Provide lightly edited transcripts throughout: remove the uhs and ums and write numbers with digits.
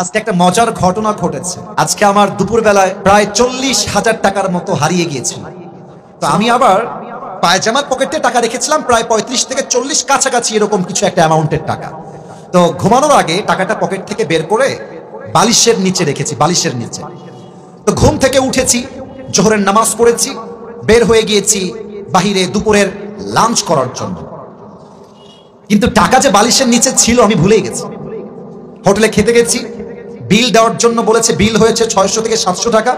আজকে একটা মজার ঘটনা ঘটেছে। আজকে আমার দুপুর বেলায় প্রায় 40,000 টাকার মতো হারিয়ে গিয়েছিল। তো আমি আবার পায়জামার পকেটে টাকা রেখেছিলাম প্রায় 35 থেকে 40 কাছাকাছি এরকম কিছু একটা অ্যামাউন্টের টাকা। তো ঘুমানোর আগে টাকাটা পকেট থেকে বের করে বালিশের নিচে রেখেছি, বালিশের নিচে। তো ঘুম থেকে উঠেছি, জোহরের নামাজ পড়েছি, বের হয়ে গিয়েছি বাহিরে দুপুরের লাঞ্চ করার জন্য। কিন্তু টাকা যে বালিশের নিচে ছিল আমি ভুলেই গেছি। হোটেলে খেতে গেছি, বিল দেওয়ার জন্য বলেছে, বিল হয়েছে 600 থেকে 700 টাকা।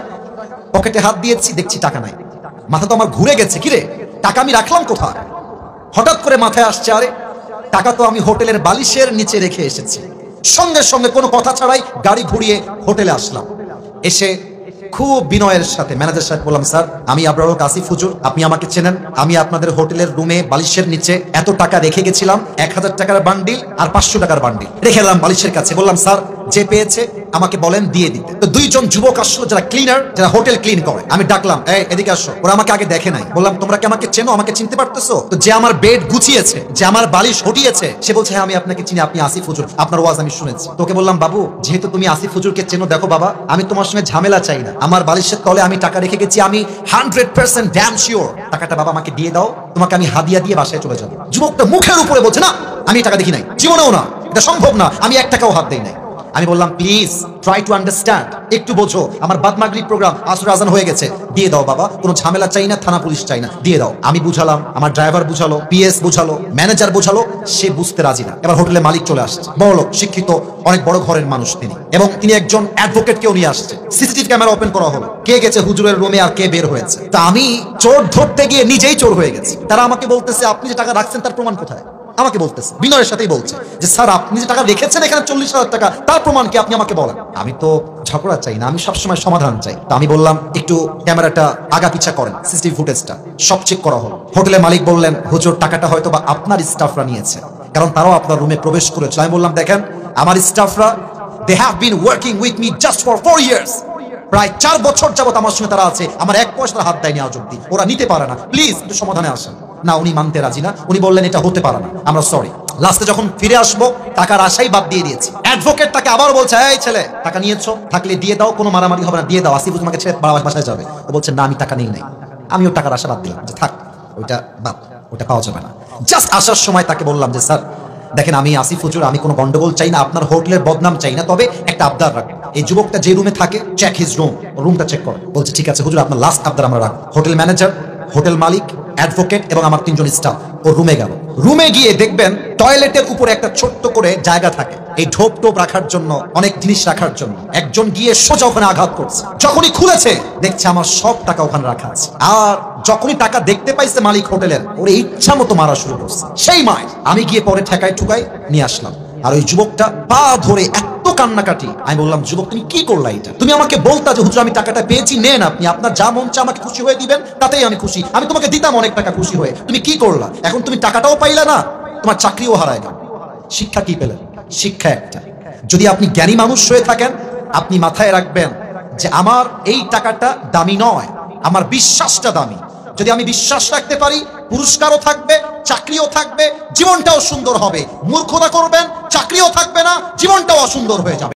পকেটে হাত দিয়েছি, দেখছি টাকা নাই। মাথা তো আমার ঘুরে গেছে, কিরে টাকা আমি রাখলাম কোথায়? হঠাৎ করে মাথায় আসছে, আরে টাকা তো আমি হোটেলের বালিশের নিচে রেখে এসেছি। সঙ্গে সঙ্গে কোনো কথা ছাড়াই গাড়ি ঘুরিয়ে হোটেলে আসলাম। এসে খুব বিনয়ের সাথে ম্যানেজার সাহেব বললাম, স্যার আমি আবরারুল আসিফ হুজুর, আপনি আমাকে চেনেন। আমি আপনাদের হোটেলের রুমে বালিশের নিচে এত টাকা রেখে গেছিলাম, 1000 টাকার বান্ডিল আর 500 টাকার বান্ডিল রেখে এলাম বালিশের কাছে। বললাম, স্যার যে পেয়েছে আমাকে বলেন দিয়ে দিতে। তো দুইজন যুবক আসলো যারা ক্লিনার, যারা হোটেল ক্লিন করে। আমি ডাকলাম, এই এদিকে আসো। ওরা আমাকে আগে দেখে নাই। বললাম, তোমরা কি আমাকে চেনো, আমাকে চিনতে পারতেছো? তো যে আমার বেড গুছিয়েছে, যে আমার বালিশ হটিয়েছে, সে বলছে, হ্যাঁ আমি আপনাকে চিনি, আপনি আসিফ হুজুর, আপনার ওয়াজ আমি শুনেছি। তোকে বললাম, বাবু যেহেতু তুমি আসিফ হুজুরকে চেনো, দেখো বাবা আমি তোমার সঙ্গে ঝামেলা চাই না। আমার বালিশের তলে আমি টাকা রেখে গেছি, আমি 100% ড্যাম শিওর টাকাটা বাবা আমাকে দিয়ে দাও, তোমাকে আমি হাদিয়া দিয়ে বাসায় চলে যাবো। যুবকটা মুখের উপরে বলছে, না আমি টাকা দেখি নাই, জীবনেও না, এটা সম্ভব না, আমি 1 টাকাও হাত দেই নাই। আমি বললাম, প্লিজ ট্রাই টু আন্ডারস্ট্যান্ড, একটু বোঝো, আমার বাদ মাগরিব প্রোগ্রাম, আসর আজান হয়ে গেছে, দিয়ে দাও বাবা, কোনো ঝামেলা চাই না, থানা পুলিশ চাই না, দিয়ে দাও। আমি বুঝালাম, আমার ড্রাইভার বুঝালো, পিএস বুঝালো, ম্যানেজার বুঝালো, সে বুঝতে রাজি না। এবার হোটেলের মালিক চলে আসছে, বড়লোক, শিক্ষিত, অনেক বড় ঘরের মানুষ তিনি, এবং তিনি একজন অ্যাডভোকেটকেও নিয়ে আসছে। সিসিটিভি ক্যামেরা ওপেন করা হলো, কে গেছে হুজুরের রুমে আর কে বের হয়েছে। তা আমি চোর ধরতে গিয়ে নিজেই চোর হয়ে গেছি। তারা আমাকে বলতেছে, আপনি যে টাকা রাখছেন তার প্রমাণ কোথায়? আমাকে বলতেছে, বিনয়ের সাথেই বলছে যে, স্যার আপনি যে টাকা রেখেছেন এখানে 40,000 টাকা, তার প্রমাণ কি, আপনি আমাকে বলেন। আমি তো ঝগড়া চাই না, আমি সবসময় সমাধান চাই। তো আমি বললাম, একটু ক্যামেরাটা আগা পিছা করেন, সিসিটিভি ফুটেজটা সব চেক করা হলো। হোটেলের মালিক বললেন, হুজুর টাকাটা হয়তো বা আপনার স্টাফরা নিয়েছে, কারণ তারাও আপনার রুমে প্রবেশ করেছে। আমি বললাম, দেখেন আমার স্টাফরা, they have been working with me just for 4 years, প্রায় 4 বছর যাবত আমার সঙ্গে তারা আছে, আমার 1 পয়সার হাত দেয়নি আজ অব্দি, ওরা নিতে পারে না, প্লিজ একটু সমাধানে আসেন। না, উনি মানতে রাজি না, উনি বললেন এটা হতে পারে না, আমরা সরি। লাস্টে যখন ফিরে আসবো টাকার আশাই বাদ দিয়ে দিয়েছি। অ্যাডভোকেট তাকে আবার বলছে, এই ছেলে টাকা নিয়েছো, থাকলে দিয়ে দাও, কোনো মারামারি হবে না, দিয়ে দাও, আসিফ তোমাকে ছেড়ে বাসায় যাবে। ও বলছে, না আমি টাকা নেই নাই। আমিও টাকার আশা বাদ দিলাম, যে থাক ওইটা বাদ, ওটা পাওয়া যাবে না। জাস্ট আসার সময় তাকে বললাম যে, স্যার দেখেন আমি আসিফ হুজুর, আমি কোনো গন্ডগোল চাই না, আপনার হোটেলের বদনাম চাই না, তবে একটা আবদার রাখবেন, এই যুবকটা যে রুমে থাকে, চেক হিজ রুম, রুমটা চেক করে। বলছে, ঠিক আছে হুজুর, আপনার লাস্ট আবদার আমরা রাখবো। হোটেল ম্যানেজার, হোটেল মালিক, অ্যাডভোকেট এবং আমার 3 জন স্টাফ ও রুমে গেল। রুমে গিয়ে দেখবেন টয়লেটের উপরে একটা ছোট্ট করে জায়গা থাকে, এই ঢোপ টোপ রাখার জন্য, অনেক জিনিস রাখার জন্য। একজন গিয়ে সোজা ওখানে আঘাত করছে। যখনই খুলেছে দেখছে আমার সব টাকা ওখানে রাখা আছে। আর যখনই টাকা দেখতে পাইছে মালিক হোটেলের, ওরে ইচ্ছা মতো মারা শুরু করছে। সেই মায় আমি গিয়ে পরে ঠেকাই ঠুকাই নিয়ে আসলাম। আর ওই যুবকটা পা ধরে এত কান্নাকাটি। আমি বললাম, যুবক তুমি কি করলা এটা? তুমি আমাকে বলতা যে হুজুর আমি টাকাটা পেয়েছি, নেন আপনি, আপনার যা মন চা আমাকে খুশি হয়ে দিবেন, তাতেই আমি খুশি, আমি তোমাকে দিতাম অনেক টাকা খুশি হয়ে। তুমি কি করলা? এখন তুমি টাকাটাও পাইলা না, তোমার চাকরিও হারায় গেল। শিক্ষা কি পেলেন? শিক্ষা একটা, যদি আপনি জ্ঞানী মানুষ হয়ে থাকেন, আপনি মাথায় রাখবেন যে আমার এই টাকাটা দামি নয়, আমার বিশ্বাসটা দামি। যদি আমি বিশ্বাস রাখতে পারি, পুরস্কারও থাকবে, চাকরিও থাকবে, জীবনটাও সুন্দর হবে। মূর্খতা করবেন, চাকরিও থাকবে না, জীবনটাও অসুন্দর হয়ে যাবে।